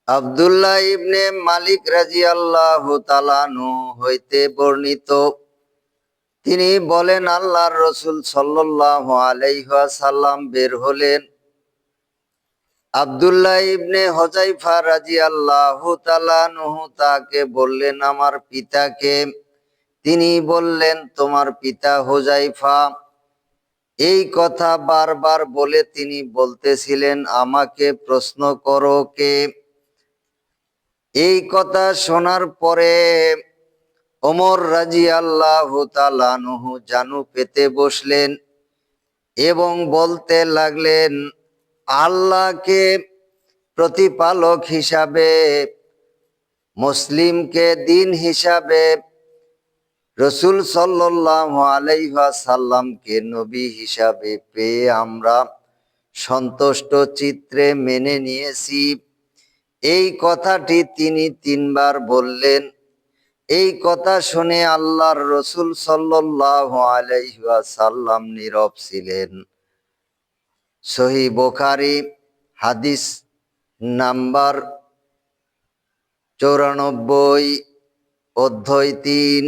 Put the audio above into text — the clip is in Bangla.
আব্দুল্লাহ ইবনে মালিক রাদিয়াল্লাহু তাআলা আনহু হইতে বর্ণিত, তিনি বলেন, আল্লাহর রাসূল সাল্লাল্লাহু আলাইহি ওয়াসাল্লাম বের হলেন। আব্দুল্লাহ ইবনে হুযায়ফা রাদিয়াল্লাহু তাআলা আনহু তাকে বললেন, আমার পিতাকে। তিনি বললেন, তোমার পিতা হুযায়ফা। এই কথা বারবার বলে তিনি বলতেছিলেন, আমাকে প্রশ্ন করো কে। এই কথা শোনার পরে ওমর রাদিয়াল্লাহু তাআলা আনহু জানু পেতে বসলেন এবং বলতে লাগলেন, আল্লাহকে প্রতিপালক হিসাবে, মুসলিমকে দিন হিসাবে, রসুল সাল্লাল্লাহু আলাইহি ওয়াসাল্লামকে নবী হিসাবে পেয়ে আমরা সন্তুষ্ট চিত্রে মেনে নিয়েছি। এই কথাটি তিনি 3 বার বললেন। এই কথা শুনে আল্লাহর রসুল সাল্লাল্লাহু আলাইহি ওয়াসাল্লাম নীরব ছিলেন। সহিহ বুখারী হাদিস নাম্বার 94, অধ্যায় 3।